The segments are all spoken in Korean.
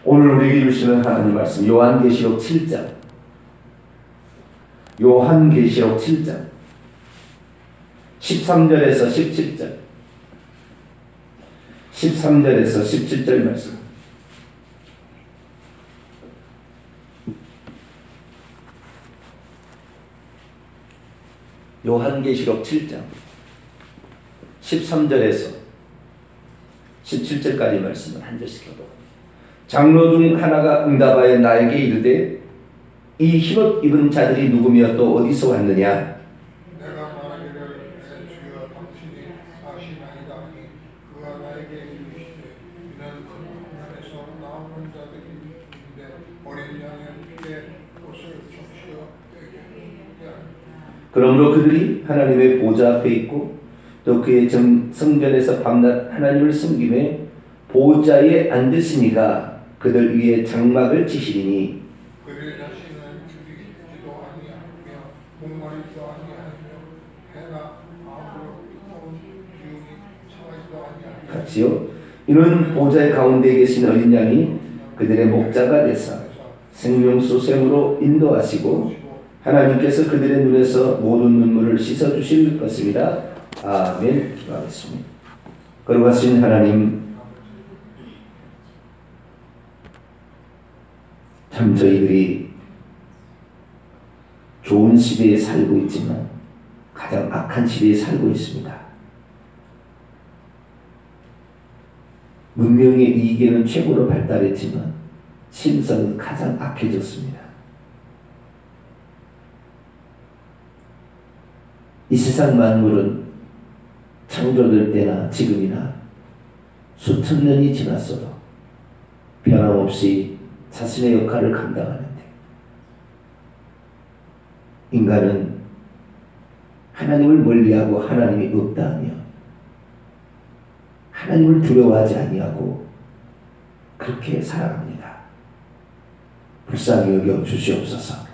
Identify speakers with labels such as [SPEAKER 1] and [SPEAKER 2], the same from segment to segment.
[SPEAKER 1] 오늘 우리에게 주시는 하나님 말씀 요한계시록 7장 13절에서 17절 13절에서 17절 말씀. 요한계시록 7장 13절에서 17절까지 말씀을 한 절씩 읽어보고, 장로 중 하나가 응답하여 나에게 이르되 이 흰옷 입은 자들이 누구며 또 어디서 왔느냐?
[SPEAKER 2] 내가 말하기를 내 주여 당신이 아시나이다 하니 그가 나에게 이르시되 이는 하늘에서 나오는 자들인데 어린 양의 피에 옷을 적시어 내게 하니.
[SPEAKER 1] 그러므로 그들이 하나님의 보좌 앞에 있고 또 그의 성전에서 밤낮 하나님을 섬기며 보좌에 앉으시니가 그들 위에 장막을 치시리니
[SPEAKER 2] 그들 자신은 죽이지도 아니하며 목마르지도 아니하며 해가 아무로 뜨거운 기운이 차가지도 아니하며
[SPEAKER 1] 같이요. 이는 보좌의 가운데 계신 어린 양이 그들의 목자가 되사 생명수 샘으로 인도하시고 하나님께서 그들의 눈에서 모든 눈물을 씻어주실 것입니다. 아멘. 기도하겠습니다. 거룩하신 하나님, 참 저희들이 좋은 시대에 살고 있지만 가장 악한 시대에 살고 있습니다. 문명의 이계는 최고로 발달했지만 신성은 가장 악해졌습니다. 이 세상 만물은 창조될 때나 지금이나 수천 년이 지났어도 변함없이 자신의 역할을 감당하는데, 인간은 하나님을 멀리하고 하나님이 없다 하며 하나님을 두려워하지 아니하고 그렇게 살아갑니다. 불쌍히 여겨 주시옵소서.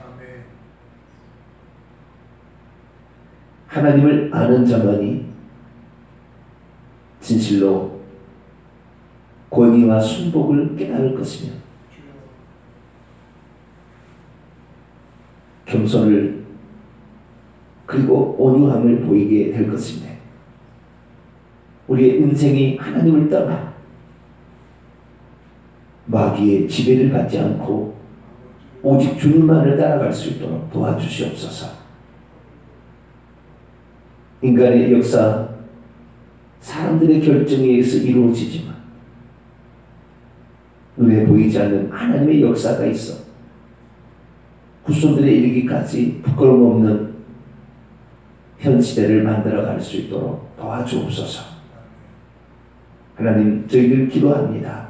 [SPEAKER 1] 하나님을 아는 자만이 진실로 권위와 순복을 깨달을 것이며 겸손을 그리고 온유함을 보이게 될 것입니다. 우리의 인생이 하나님을 떠나 마귀의 지배를 받지 않고 오직 주님만을 따라갈 수 있도록 도와주시옵소서. 인간의 역사, 사람들의 결정에 의해서 이루어지지만 눈에 보이지 않는 하나님의 역사가 있어 후손들에 이르기까지 부끄러움 없는 현 시대를 만들어갈 수 있도록 도와주옵소서. 하나님, 저희들 기도합니다.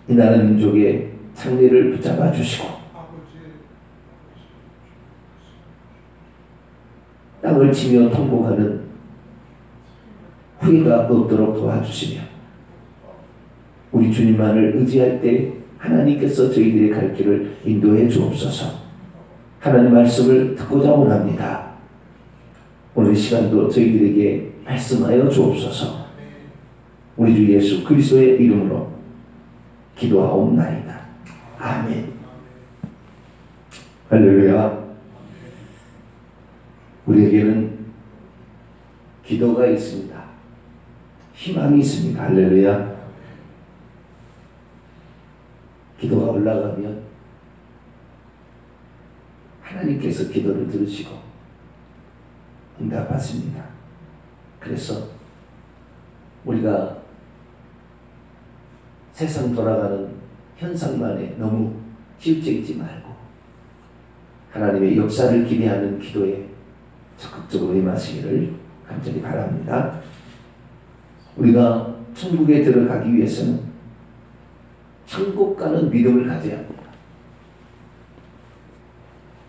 [SPEAKER 1] 이 나라 민족의 창례를 붙잡아 주시고 땅을 치며 통곡하는 후회가 없도록 도와주시며 우리 주님만을 의지할 때 하나님께서 저희들의 갈 길을 인도해 주옵소서. 하나님 말씀을 듣고자 원합니다. 오늘 시간도 저희들에게 말씀하여 주옵소서. 우리 주 예수 그리스도의 이름으로 기도하옵나이다. 아멘. 할렐루야. 우리에게는 기도가 있습니다. 희망이 있습니다. 할렐루야. 기도가 올라가면 하나님께서 기도를 들으시고 응답하십니다. 그래서 우리가 세상 돌아가는 현상만에 너무 치우쳐있지 말고 하나님의 역사를 기대하는 기도에 적극적으로 임하시기를 간절히 바랍니다. 우리가 천국에 들어가기 위해서는 천국 가는 믿음을 가져야 합니다.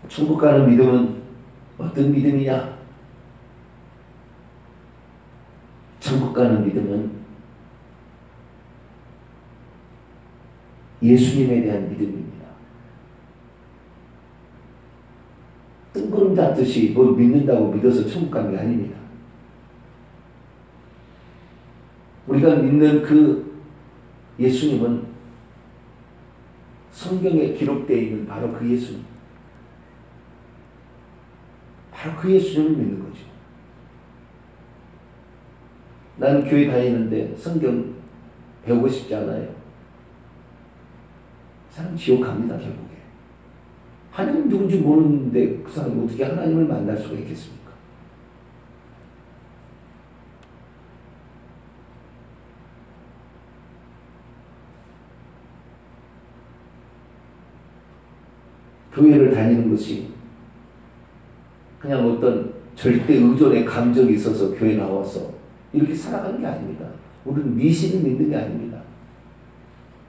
[SPEAKER 1] 천국 가는 믿음은 어떤 믿음이냐? 천국 가는 믿음은 예수님에 대한 믿음입니다. 뜬구름 잡듯이 뭘 믿는다고 믿어서 천국 간 게 아닙니다. 우리가 믿는 그 예수님은 성경에 기록되어 있는 바로 그 예수님. 바로 그 예수님을 믿는 거죠. 나는 교회 다니는데 성경 배우고 싶지 않아요. 사람 지옥 갑니다, 결국에. 하나님 누군지 모르는데 그 사람이 어떻게 하나님을 만날 수가 있겠습니까? 교회를 다니는 것이 그냥 어떤 절대 의존의 감정이 있어서 교회 나와서 이렇게 살아가는 게 아닙니다. 우리는 미신을 믿는 게 아닙니다.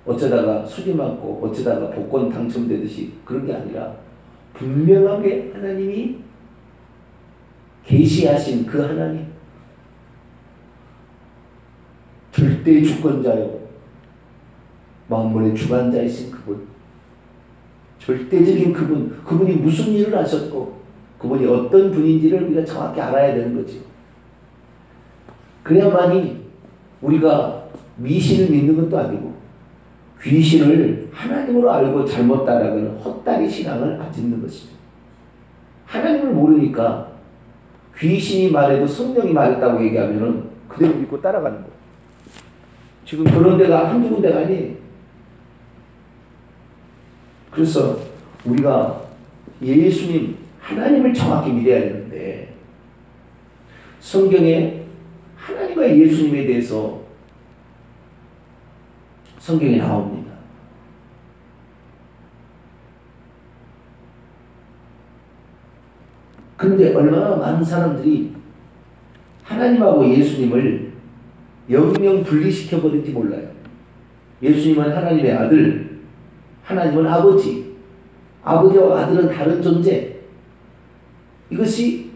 [SPEAKER 1] 어쩌다가 수리 맞고 어쩌다가 복권 당첨되듯이 그런 게 아니라 분명하게 하나님이 계시하신 그 하나님, 절대의 주권자요 만물의 주관자이신 그분, 절대적인 그분, 그분이 무슨 일을 하셨고 그분이 어떤 분인지를 우리가 정확히 알아야 되는 거지. 그래야만이 우리가 미신을 믿는 것도 아니고 귀신을 하나님으로 알고 잘못 따라가는 헛다리 신앙을 안 짓는 것이죠. 하나님을 모르니까 귀신이 말해도 성령이 말했다고 얘기하면은 그대로 믿고 따라가는 거예요. 지금 그런 데가 한두 군데가 아니에요. 그래서 우리가 예수님, 하나님을 정확히 믿어야 되는데 성경에 하나님과 예수님에 대해서 성경에 나옵니다. 그런데 얼마나 많은 사람들이 하나님하고 예수님을 영영 분리시켜버린지 몰라요. 예수님은 하나님의 아들, 하나님은 아버지, 아버지와 아들은 다른 존재. 이것이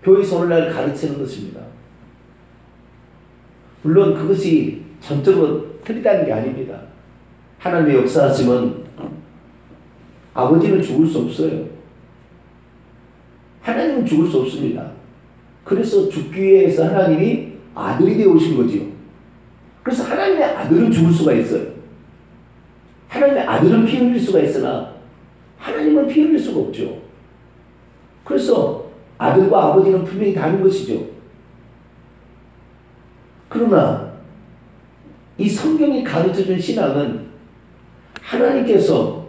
[SPEAKER 1] 교회에서 오늘날 가르치는 것입니다. 물론 그것이 전적으로 틀리다는 게 아닙니다. 하나님의 역사하심은 아버지는 죽을 수 없어요. 하나님은 죽을 수 없습니다. 그래서 죽기 위해서 하나님이 아들이 되어 오신 거지요. 그래서 하나님의 아들은 죽을 수가 있어요. 하나님의 아들은 피 흘릴 수가 있으나 하나님은 피 흘릴 수가 없죠. 그래서 아들과 아버지는 분명히 다른 것이죠. 그러나 이 성경이 가르쳐준 신앙은 하나님께서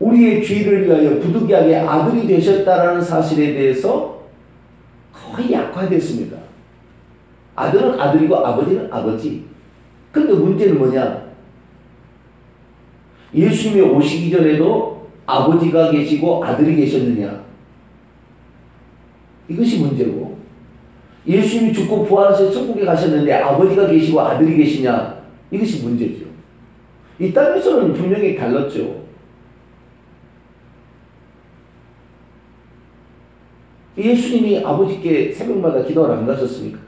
[SPEAKER 1] 우리의 죄를 위하여 부득이하게 아들이 되셨다라는 사실에 대해서 거의 약화됐습니다. 아들은 아들이고 아버지는 아버지. 그런데 문제는 뭐냐? 예수님이 오시기 전에도 아버지가 계시고 아들이 계셨느냐? 이것이 문제고, 예수님이 죽고 부활하셔서 천국에 가셨는데 아버지가 계시고 아들이 계시냐? 이것이 문제죠. 이 땅에서는 분명히 달랐죠. 예수님이 아버지께 새벽마다 기도하러 안 가셨습니까?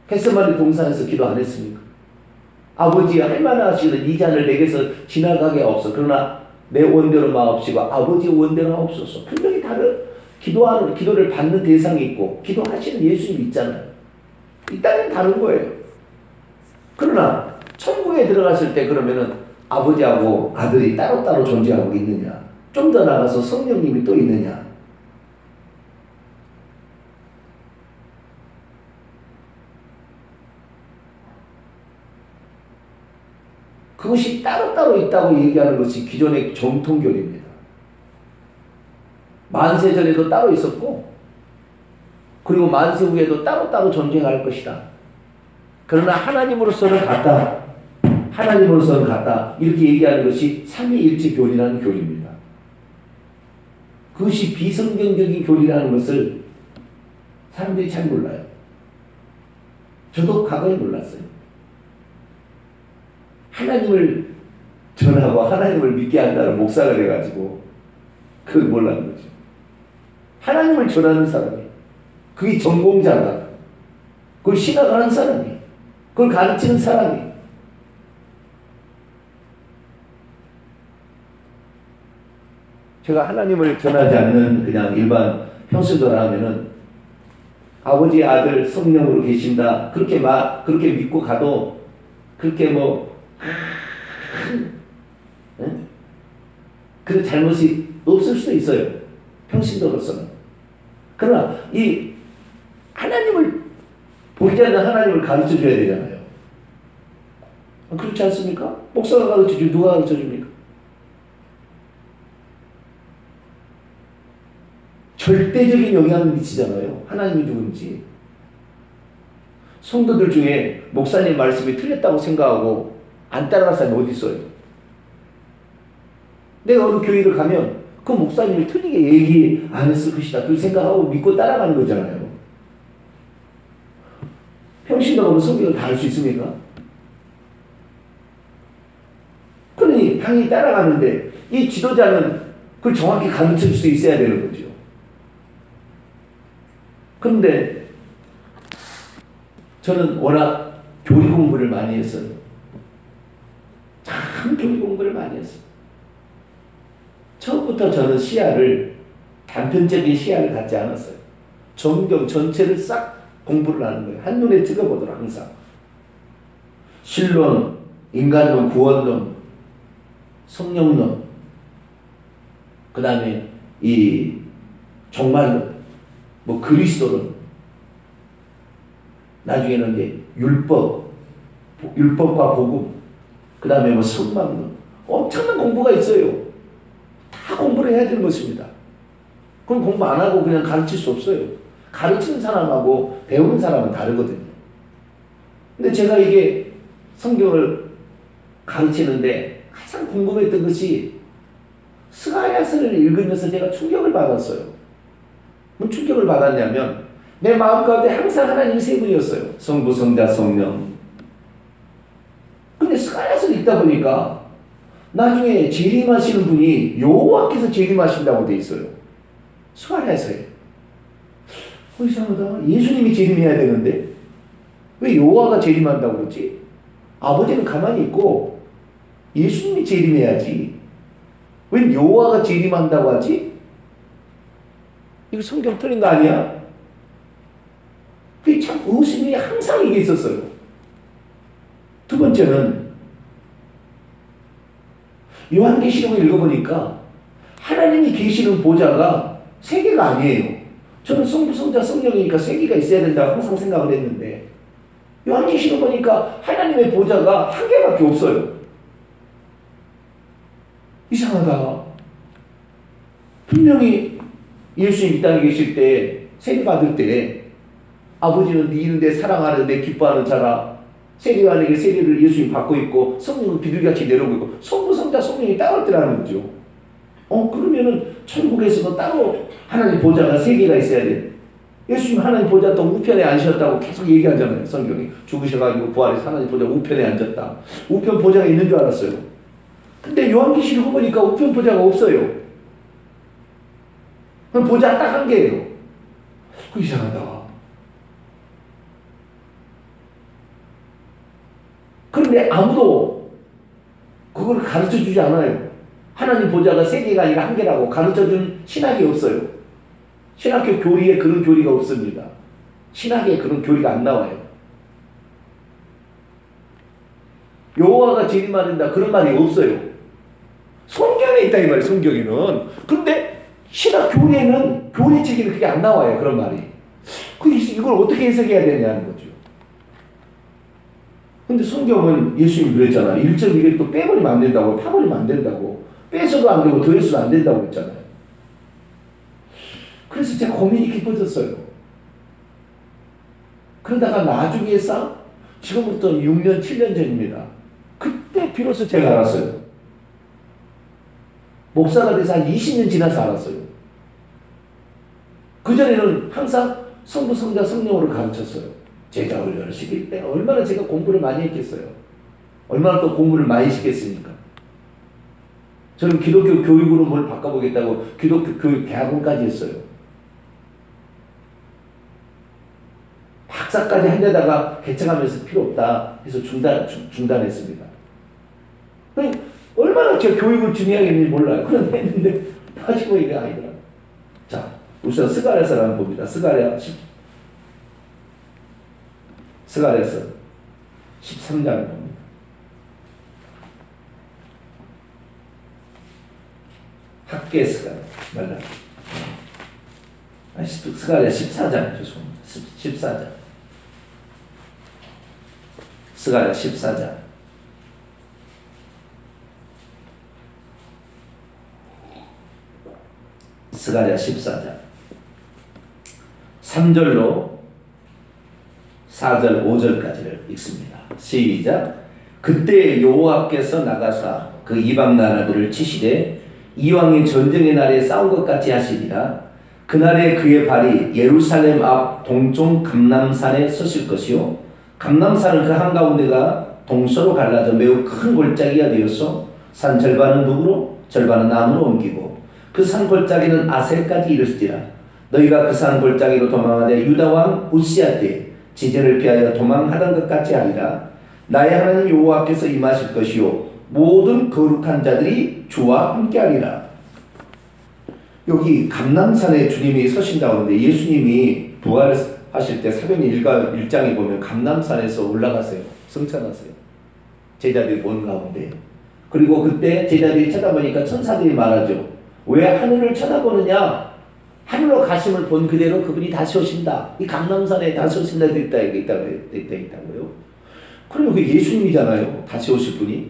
[SPEAKER 1] 겟세마네 동산에서 기도 안 했습니까? 아버지 할만하 하시는 이 잔을 내게서 지나가게 하옵소서. 그러나 내 원대로 마옵시고 아버지의 원대로 하옵소서. 분명히 다른 기도를 받는 대상이 있고 기도하시는 예수님이 있잖아요. 이 땅은 다른 거예요. 그러나 천국에 들어갔을 때 그러면은 아버지하고 아들이 따로따로 존재하고 있느냐? 좀 더 나가서 성령님이 또 있느냐? 그것이 따로따로 있다고 얘기하는 것이 기존의 정통교리입니다. 만세전에도 따로 있었고 그리고 만세 후에도 따로따로 존재할 것이다. 그러나 하나님으로서는 같다. 하나님으로서는 같다. 이렇게 얘기하는 것이 삼위일체 교리라는 교리입니다. 그것이 비성경적인 교리라는 것을 사람들이 잘 몰라요. 저도 과거에 몰랐어요. 하나님을 전하고 하나님을 믿게 한다는 목사가 돼가지고 그걸 몰라는 거죠. 하나님을 전하는 사람이, 그게 전공자가, 그걸 신학하는 사람이, 그걸 가르치는 사람이, 제가 하나님을 전하지 않는 그냥 일반 평신도라 하면은 아버지, 아들, 성령으로 계신다. 그렇게 믿고 가도 그렇게 그 잘못이 없을 수도 있어요. 평신도로서는. 그러나 이 하나님을 보이지 않는 하나님을 가르쳐 줘야 되잖아요. 그렇지 않습니까? 목사가 가르쳐 주고 누가 가르쳐 줍니까? 절대적인 영향을 미치잖아요. 하나님이 누군지. 성도들 중에 목사님 말씀이 틀렸다고 생각하고 안 따라갈 사람이 어디 있어요? 내가 어느 교회를 가면 그 목사님이 틀리게 얘기 안 했을 것이다. 그 생각하고 믿고 따라가는 거잖아요. 평신도가 뭐 성경을 다 알 수 있습니까? 그러니 당연히 따라가는데 이 지도자는 그걸 정확히 가르쳐 줄 수 있어야 되는 거죠. 그런데 저는 워낙 교리 공부를 많이 했어요. 참 교리 공부를 많이 했어요. 처음부터 저는 단편적인 시야를 갖지 않았어요. 성경 전체를 싹 공부를 하는 거예요. 한눈에 찍어보도록 항상. 신론, 인간론, 구원론, 성령론, 그 다음에 이 종말론, 그리스도론, 나중에는 이제 율법과 복음, 그 다음에 선망론, 엄청난 공부가 있어요. 다 공부를 해야 되는 것입니다. 그럼 공부 안 하고 그냥 가르칠 수 없어요. 가르치는 사람하고 배우는 사람은 다르거든요. 근데 제가 이게 성경을 가르치는데 가장 궁금했던 것이 스가랴서를 읽으면서 제가 충격을 받았어요. 뭐 충격을 받았냐면 내 마음 가운데 항상 하나님 세 분이었어요. 성부, 성자, 성령. 근데 스가랴서를 읽다 보니까 나중에 재림하시는 분이 여호와께서 재림하신다고 돼 있어요. 스가랴서에. 이상하다. 예수님이 재림해야 되는데 왜 여호와가 재림한다고 그러지? 아버지는 가만히 있고 예수님이 재림해야지. 왜 여호와가 재림한다고 하지? 이거 성경 틀린 거 아니야? 그게 참 의심이 항상 이게 있었어요. 두 번째는 요한계시록을 읽어보니까 하나님이 계시는 보좌가 세 개가 아니에요. 저는 성부, 성자, 성령이니까 세 개가 있어야 된다고 항상 생각을 했는데 요한계시록 보니까 하나님의 보좌가 한 개밖에 없어요. 이상하다. 분명히 예수님 이 땅에 계실 때 세례 받을 때 아버지는 네 이름에 사랑하는 내 기뻐하는 자라, 세례요한에게 세례를 예수님이 받고 있고 성령은 비둘기같이 내려오고 있고 성부, 성자, 성령이 따로 있더라는 거죠. 그러면은 천국에서도 따로 하나님 보좌가 세 개가 있어야 돼. 예수님 하나님 보좌 또 우편에 앉으셨다고 계속 얘기하잖아요. 성경이 죽으셔가지고 부활해서 하나님 보좌 우편에 앉았다. 우편 보좌가 있는 줄 알았어요. 근데 요한계시록 보니까 우편 보좌가 없어요. 그럼 보좌 딱 한 개예요. 이상하다. 그런데 아무도 그걸 가르쳐 주지 않아요. 하나님 보좌가 세 개가 아니라 한 개라고 가르쳐 준 신학이 없어요. 신학교 교리에 그런 교리가 없습니다. 신학에 그런 교리가 안 나와요. 여호와가 재림하는다 그런 말이 없어요. 성경에 있다 이 말이에요. 성경에는. 그런데 신학 교리에는 교리책에는 그게 안 나와요. 그런 말이. 이걸 어떻게 해석해야 되냐는 거죠. 근데 성경은 예수님이 그랬잖아요. 1.1을 또 빼버리면 안 된다고, 파버리면 안 된다고, 빼서도 안 되고 더해서도 안 된다고 했잖아요. 그래서 제가 고민이 깊어졌어요. 그러다가 나중에 지금부터 6년, 7년 전입니다. 그때 비로소 제가 알았어요. 목사가 돼서 한 20년 지나서 알았어요. 그전에는 항상 성부, 성자, 성령으로 가르쳤어요. 제자 훈련을 시킬 때 얼마나 제가 공부를 많이 했겠어요. 얼마나 또 공부를 많이 시켰습니까? 저는 기독교 교육으로 뭘 바꿔보겠다고 기독교 교육 대학원까지 했어요. 박사까지 하려다가 개척하면서 필요 없다 해서 중단했습니다. 얼마나 제가 교육을 중요하게 했는지 몰라요. 그런데 했는데 85이가 아니더라고요. 자, 우선 스가랴서를 한번 봅니다. 스가랴 스가랴서 13장을 봅니다. 학계 스가랴 말라. 스가랴 14장 죄송합니다. 14장. 스가랴 14장. 스가랴 14장 3절로 4절 5절까지를 읽습니다. 시작. 그때 여호와께서 나가사 그 이방 나라들을 치시되 이왕이 전쟁의 날에 싸운 것 같이 하시리라. 그날에 그의 발이 예루살렘 앞 동쪽 감람산에 서실 것이요 감람산은 그 한가운데가 동서로 갈라져 매우 큰 골짜기가 되어서 산 절반은 누구로 절반은 나무로 옮기고 그 산 골짜기는 아셀까지 이르시리라. 너희가 그 산 골짜기로 도망하되 유다 왕 우시야 때 지진을 피하여 도망하던 것 같이 하리라. 나의 하나님 여호와께서 임하실 것이요 모든 거룩한 자들이 주와 함께하리라. 여기 감람산에 주님이 서신다고 하는데 예수님이 부활하실 때 사도행전 1장에 보면 감람산에서 올라가세요. 성찬하세요. 제자들이 보는 가운데. 그리고 그때 제자들이 쳐다보니까 천사들이 말하죠. 왜 하늘을 쳐다보느냐? 하늘로 가심을 본 그대로 그분이 다시 오신다. 이 감람산에 다시 오신다 있다고요. 그러면 그 예수님이잖아요. 다시 오실 분이.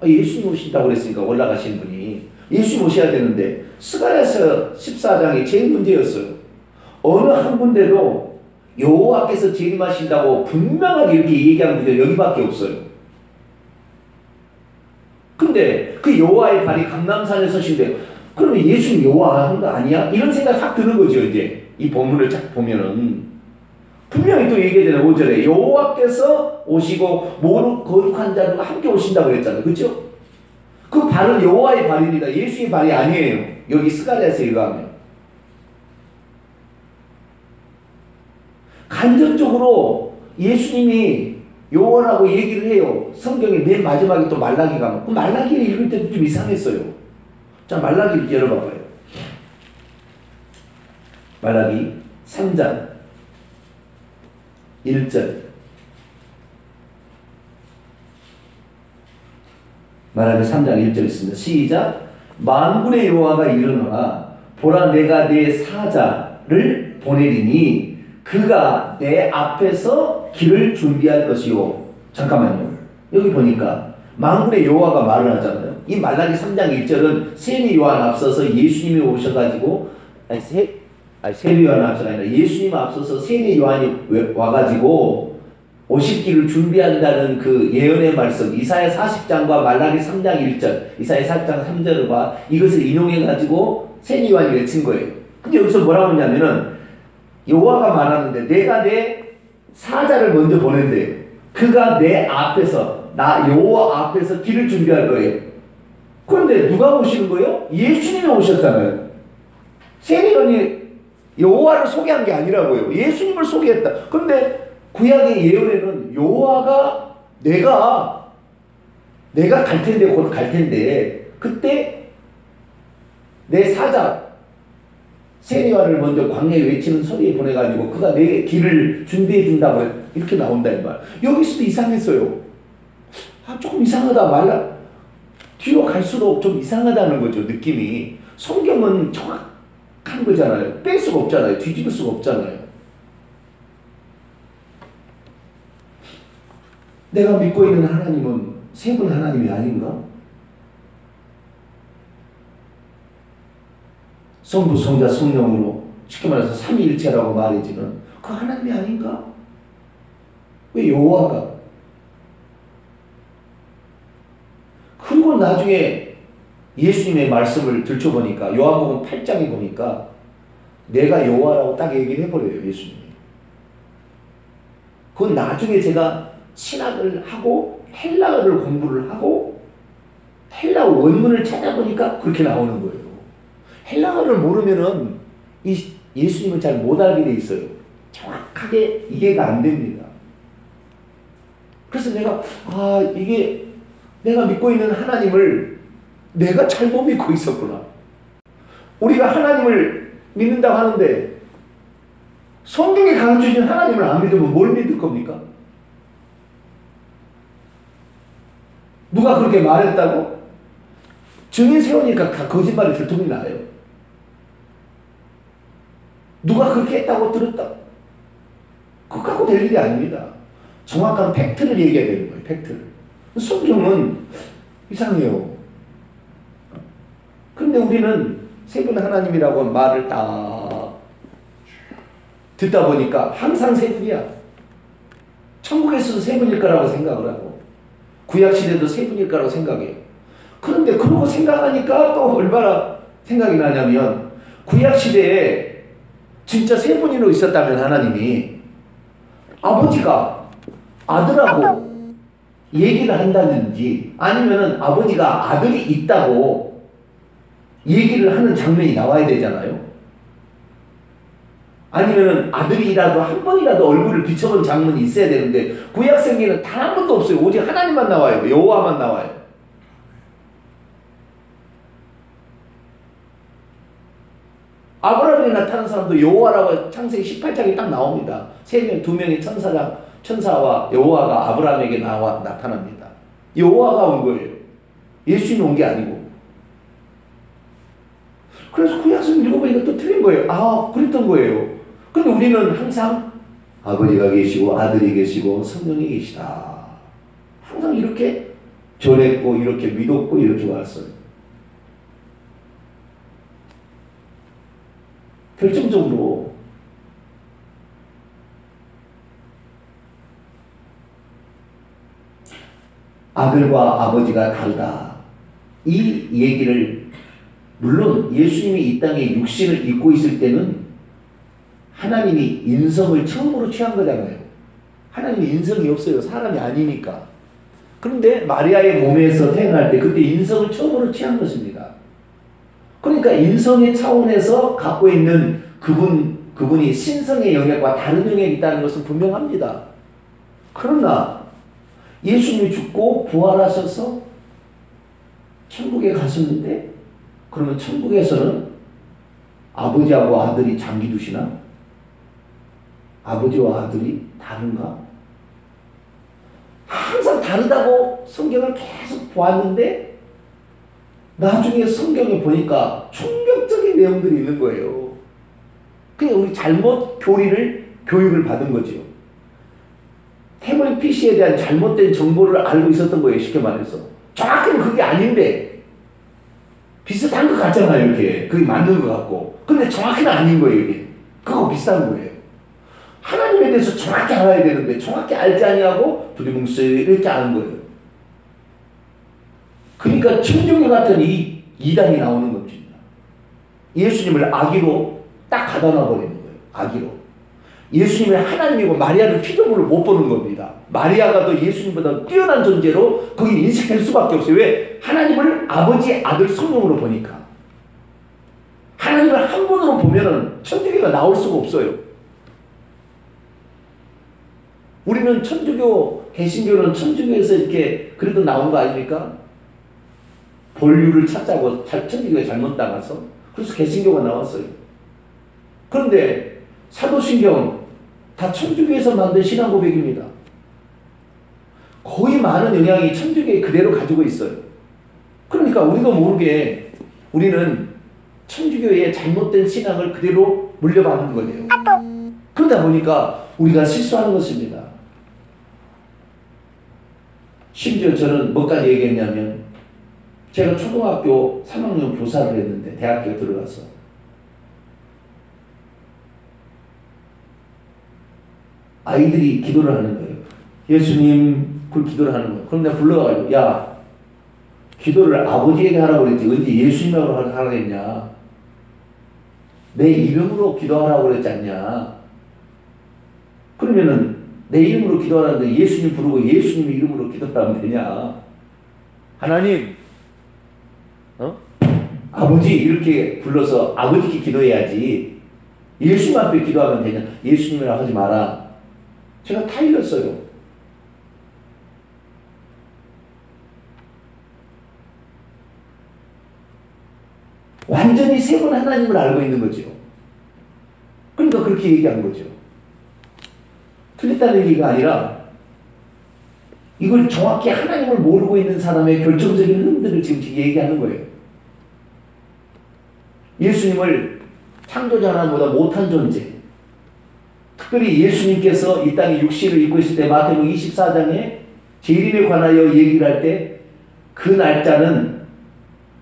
[SPEAKER 1] 예수님 오신다고 그랬으니까 올라가신 분이. 예수님 오셔야 되는데 스가랴서 14장이 제일 문제였어요. 어느 한 군데도 여호와께서 재림하신다고 분명하게 이렇게 얘기하는 분이 여기밖에 없어요. 근데 그 여호와의 발이 감람산에 서신데 그러면 예수님 여호와 한 거 아니야? 이런 생각 확 드는 거죠. 이제 이 본문을 쫙 보면은 분명히 또 얘기되는 5절에 여호와께서 오시고 모든 거룩한 자들과 함께 오신다고 그랬잖아요. 그렇죠? 그 발은 여호와의 발입니다. 예수의 발이 아니에요. 여기 스가랴에서 읽어하면 간접적으로 예수님이 여호와라고 얘기를 해요. 성경의 맨 마지막에 또 말라기 가면 그 말라기를 읽을 때도 좀 이상했어요. 자, 말라기를 열어봐봐요. 말라기 3장 1절. 말라기 3장 1절 있습니다. 시작. 만군의 여호와가 이르노라 보라 내가 내 사자를 보내리니 그가 내 앞에서 길을 준비할 것이요. 잠깐만요. 여기 보니까 만군의 여호와가 말을 하잖아요. 이 말라기 3장 1절은 세례 요한 앞서서 예수님이 오셔가지고 세례 요한 앞서가 아니라 예수님 앞서서 세례 요한이 와가지고 오실 길을 준비한다는 그 예언의 말씀 이사야 40장과 말라기 3장 1절 이사야 40장 3절과 이것을 인용해가지고 세례 요한이 외친 거예요. 근데 여기서 뭐라고 하냐면은 여호와가 말하는데 내가 내 사자를 먼저 보낸대요. 그가 내 앞에서 나 여호와 앞에서 길을 준비할 거예요. 그런데 누가 오시는 거예요? 예수님이 오셨잖아요. 세례요한이 여호와를 소개한 게 아니라고요. 예수님을 소개했다. 그런데 구약의 예언에는 여호와가 내가 갈 텐데 곧 갈 텐데 그때 내 사자 세례요한을 먼저 광야에 외치는 소리에 보내가지고 그가 내 길을 준비해 준다고 이렇게 나온다 이 말. 여기서도 이상했어요. 조금 이상하다 말라. 뒤로 갈수록 좀 이상하다는 거죠. 느낌이. 성경은 정확한 거잖아요. 뺄 수가 없잖아요. 뒤집을 수가 없잖아요. 내가 믿고 있는 하나님은 세 분 하나님이 아닌가? 성부, 성자, 성령으로 쉽게 말해서 삼위일체라고 말해지는 그 하나님이 아닌가? 왜 여호와가? 그리고 나중에 예수님의 말씀을 들춰보니까 요한복음 8장에 보니까 내가 여호와라고 딱 얘기를 해버려요. 예수님이. 그건 나중에 제가 신학을 하고 헬라어를 공부를 하고 헬라어 원문을 찾아보니까 그렇게 나오는 거예요. 헬라어를 모르면은 이 예수님을 잘 못 알게 돼 있어요. 정확하게 이해가 안 됩니다. 그래서 이게 내가 믿고 있는 하나님을 내가 잘못 믿고 있었구나. 우리가 하나님을 믿는다고 하는데 성경에 가르쳐주신 하나님을 안 믿으면 뭘 믿을 겁니까? 누가 그렇게 말했다고? 증인 세우니까 다 거짓말이 들통이 나요. 누가 그렇게 했다고 들었다. 그거 갖고 될 일이 아닙니다. 정확한 팩트를 얘기해야 되는 거예요. 팩트를. 성경은 이상해요. 그런데 우리는 세 분 하나님이라고 말을 딱 듣다 보니까 항상 세 분이야. 천국에서도 세 분일 거라고 생각을 하고 구약시대도 세 분일 거라고 생각해요. 그런데 그러고 생각하니까 또 얼마나 생각이 나냐면 구약시대에 진짜 세 분이로 있었다면 하나님이 아버지가 아들하고 얘기를 한다든지 아니면은 아버지가 아들이 있다고 얘기를 하는 장면이 나와야 되잖아요. 아니면은 아들이라도 한 번이라도 얼굴을 비춰본 장면이 있어야 되는데 구약성경에는 단 한 번도 없어요. 오직 하나님만 나와요. 여호와만 나와요. 아브라함에 나타난 사람도 여호와라고 창세기 18장에 딱 나옵니다. 두 명의 천사와 여호와가 아브라함에게 나타납니다. 여호와가 온 거예요. 예수님이 온 게 아니고. 그래서 구약성경 읽어보니까 또 틀린 거예요. 아, 그랬던 거예요. 근데 우리는 항상 아버지가 계시고 아들이 계시고 성령이 계시다. 항상 이렇게 전했고 이렇게 믿었고 이렇게 왔어요. 결정적으로 아들과 아버지가 다르다. 이 얘기를 물론 예수님이 이 땅에 육신을 입고 있을 때는 하나님이 인성을 처음으로 취한 거잖아요. 하나님이 인성이 없어요. 사람이 아니니까. 그런데 마리아의 몸에서 태어날 때 그때 인성을 처음으로 취한 것입니다. 그러니까 인성의 차원에서 갖고 있는 그분이 신성의 영역과 다른 영역이 있다는 것은 분명합니다. 그러나 예수님이 죽고 부활하셔서 천국에 가셨는데 그러면 천국에서는 아버지하고 아들이 장기 두시나? 아버지와 아들이 다른가? 항상 다르다고 성경을 계속 보았는데 나중에 성경에 보니까 충격적인 내용들이 있는 거예요. 그냥 우리 잘못 교육을 받은 거죠. 태블릿 PC에 대한 잘못된 정보를 알고 있었던 거예요. 쉽게 말해서. 정확히는 그게 아닌데 비슷한 것 같잖아요. 이렇게. 그게 맞는 것 같고. 근데 정확히는 아닌 거예요. 이게. 그거 비슷한 거예요. 하나님에 대해서 정확히 알아야 되는데 정확히 알지 아니하고 두리뭉술 이렇게 아는 거예요. 그러니까 천주교 같은 이 이단이 나오는 겁니다. 예수님을 아기로 딱 가다 놔버리는 거예요. 아기로. 예수님이 하나님이고 마리아를 피조물로 못 보는 겁니다. 마리아가 더 예수님보다 뛰어난 존재로 거기 인식될 수밖에 없어요. 왜? 하나님을 아버지, 아들, 성령으로 보니까. 하나님을 한 분으로 보면은 천주교가 나올 수가 없어요. 우리는 천주교, 개신교는 천주교에서 이렇게 그래도 나온 거 아닙니까? 본류를 찾자고 천주교에 잘못 나가서 그래서 개신교가 나왔어요. 그런데 사도신경 다 천주교에서 만든 신앙 고백입니다. 거의 많은 영향이 천주교에 그대로 가지고 있어요. 그러니까 우리도 모르게 우리는 천주교의 잘못된 신앙을 그대로 물려받는 거예요. 그러다 보니까 우리가 실수하는 것입니다. 심지어 저는 뭐까지 얘기했냐면 제가 초등학교 3학년 교사를 했는데 대학교에 들어가서 아이들이 기도를 하는 거예요. 예수님 그 기도를 하는 거예요. 그럼 내가 불러가지고 야 기도를 아버지에게 하라고 그랬지 언제 예수님하고 하라고 했냐. 내 이름으로 기도하라고 그랬지 않냐. 그러면은 내 이름으로 기도하라는데 예수님 부르고 예수님 이름으로 기도하면 되냐. 하나님 아버지 이렇게 불러서 아버지께 기도해야지 예수님 앞에 기도하면 되냐. 예수님이라고 하지 마라. 제가 다 읽었어요. 완전히 세 분 하나님을 알고 있는 거죠. 그러니까 그렇게 얘기한 거죠. 틀렸다는 얘기가 아니라 이걸 정확히 하나님을 모르고 있는 사람의 결정적인 흐름들을 지금 얘기하는 거예요. 예수님을 창조자 하나보다 못한 존재. 특별히 예수님께서 이 땅에 육신을 입고 있을 때 마태복음 24장에 재림에 관하여 얘기를 할 때 그 날짜는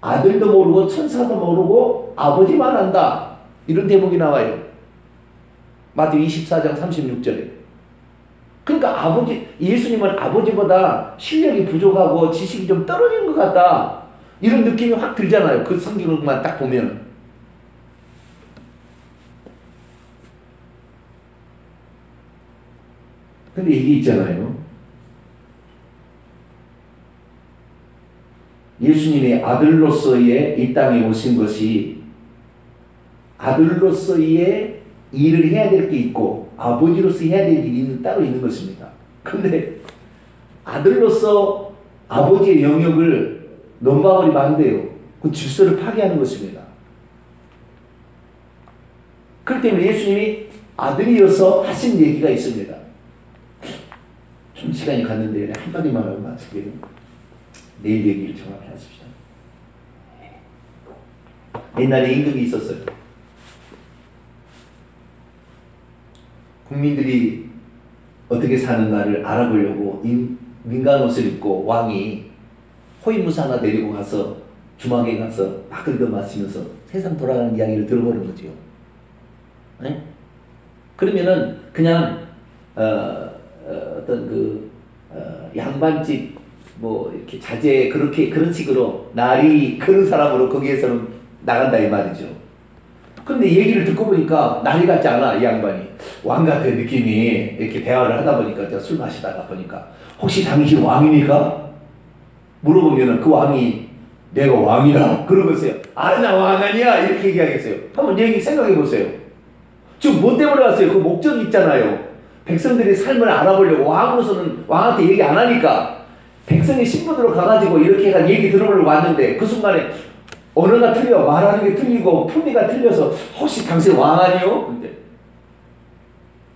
[SPEAKER 1] 아들도 모르고 천사도 모르고 아버지만 안다. 이런 대목이 나와요. 마태복음 24장 36절에. 그러니까 예수님은 아버지보다 실력이 부족하고 지식이 좀 떨어진 것 같다. 이런 느낌이 확 들잖아요. 그 성경만 딱 보면. 근데 이게 있잖아요. 예수님의 아들로서의 이 땅에 오신 것이 아들로서의 일을 해야 될 게 있고 아버지로서 해야 될 일이 따로 있는 것입니다. 근데 아들로서 아버지의 영역을 넘어가버리면 안 돼요. 그 질서를 파괴하는 것입니다. 그렇기 때문에 예수님이 아들이어서 하신 얘기가 있습니다. 좀 시간이 갔는데 한마디만 하고 마칠게요. 내일 얘기를 정확히 하십시다. 옛날에 임금이 있었어요. 국민들이 어떻게 사는가를 알아보려고 민간 옷을 입고 왕이 호위무사 하나 데리고 가서 주막에 가서 막 긁어 마시면서 세상 돌아가는 이야기를 들어보는 거죠. 네? 그러면은 그냥 어떤 양반집 뭐 이렇게 자제 그런 식으로 날이 그런 사람으로 거기에서는 나간다 이 말이죠. 근데 얘기를 듣고 보니까 날이 같지 않아 이 양반이. 왕 같은 느낌이 이렇게 대화를 하다 보니까 제가 술 마시다가 보니까 혹시 당신 왕입니까? 물어보면은 그 왕이 내가 왕이라 그러겠어요. 아 나 왕 아니야 이렇게 얘기하겠어요. 한번 얘기 생각해 보세요. 지금 뭐 때문에 왔어요? 그 목적이 있잖아요. 백성들의 삶을 알아보려고 왕으로서는 왕한테 얘기 안 하니까 백성의 신분으로 가가지고 이렇게 얘기 들어보려고 왔는데 그 순간에 언어가 틀려 말하는 게 틀리고 품위가 틀려서 혹시 당신 왕 아니요? 근데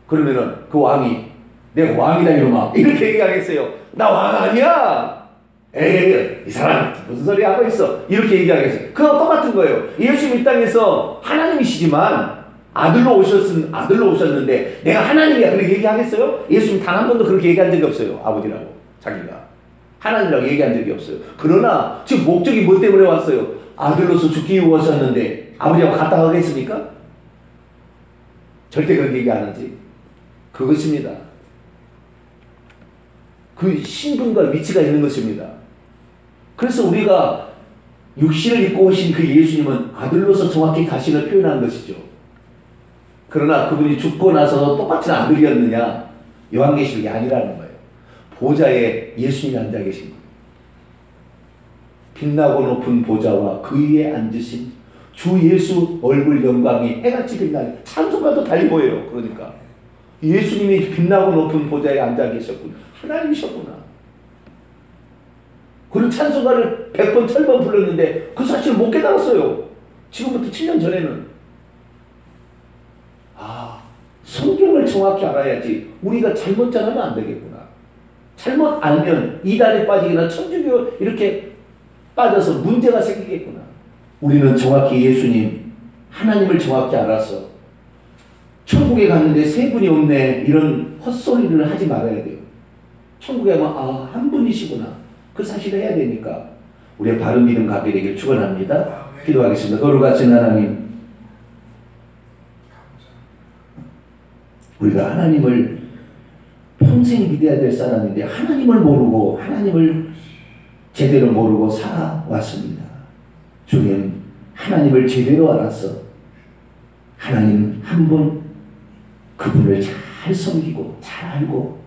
[SPEAKER 1] 그러면은 그 왕이 내가 왕이다 이놈아 이렇게 얘기하겠어요. 나 왕 아니야. 에이 이 사람 무슨 소리 하고 있어 이렇게 얘기하겠어요. 그거 똑같은 거예요. 예수님 이 땅에서 하나님이시지만 아들로 오셨는데 내가 하나님이야 그렇게 얘기하겠어요? 예수님 단 한 번도 그렇게 얘기한 적이 없어요. 아버지라고 자기가 하나님이라고 얘기한 적이 없어요. 그러나 지금 목적이 뭐 때문에 왔어요? 아들로서 죽기 위해 오셨는데 아버지하고 같다 하겠습니까? 절대 그렇게 얘기 안 하지. 그것입니다. 그 신분과 위치가 있는 것입니다. 그래서 우리가 육신을 입고 오신 그 예수님은 아들로서 정확히 자신을 표현한 것이죠. 그러나 그분이 죽고 나서 똑같은 아들이었느냐? 요한계시록이 아니라는 거예요. 보좌에 예수님이 앉아 계신 거예요. 빛나고 높은 보좌와 그 위에 앉으신 주 예수 얼굴 영광이 해같이 빛나는 찬송가도 달리 보여요. 그러니까 예수님이 빛나고 높은 보좌에 앉아 계셨구나. 하나님이셨구나. 그런 찬송가를 100번, 1000번 불렀는데 그 사실을 못 깨달았어요. 지금부터 7년 전에는. 성경을 정확히 알아야지 우리가 잘못 전하면 안 되겠구나. 잘못 알면 이단에 빠지거나 천주교 이렇게 빠져서 문제가 생기겠구나. 우리는 정확히 예수님, 하나님을 정확히 알아서 천국에 갔는데 세 분이 없네 이런 헛소리를 하지 말아야 돼요. 천국에 가면 한 분이시구나. 그 사실을 해야 되니까 우리의 바른 믿음 갖게 되길 축원합니다. 기도하겠습니다. 거룩하신 하나님, 우리가 하나님을 평생 믿어야 될 사람인데 하나님을 모르고 하나님을 제대로 모르고 살아왔습니다. 주님, 하나님을 제대로 알아서 하나님 한 분 그분을 잘 섬기고 잘 알고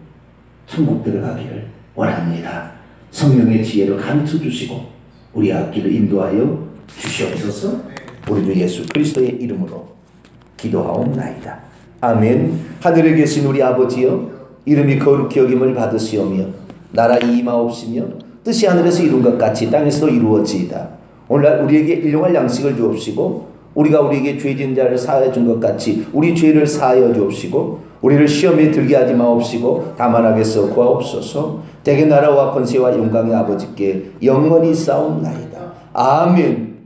[SPEAKER 1] 천국 들어가기를 원합니다. 성령의 지혜로 가르쳐 주시고 우리 앞길을 인도하여 주시옵소서. 우리 주 예수 그리스도의 이름으로 기도하옵나이다. 아멘. 하늘에 계신 우리 아버지여, 이름이 거룩히 여김을 받으시오며 나라 임하옵시며 뜻이 하늘에서 이룬 것 같이 땅에서도 이루어지이다. 오늘날 우리에게 일용할 양식을 주옵시고 우리가 우리에게 죄 지은 자를 사하여 준 것 같이 우리 죄를 사하여 주옵시고 우리를 시험에 들게 하지 마옵시고 다만 하게서 구하옵소서. 대개 나라와 권세와 영광의 아버지께 영원히 싸움나이다. 아멘.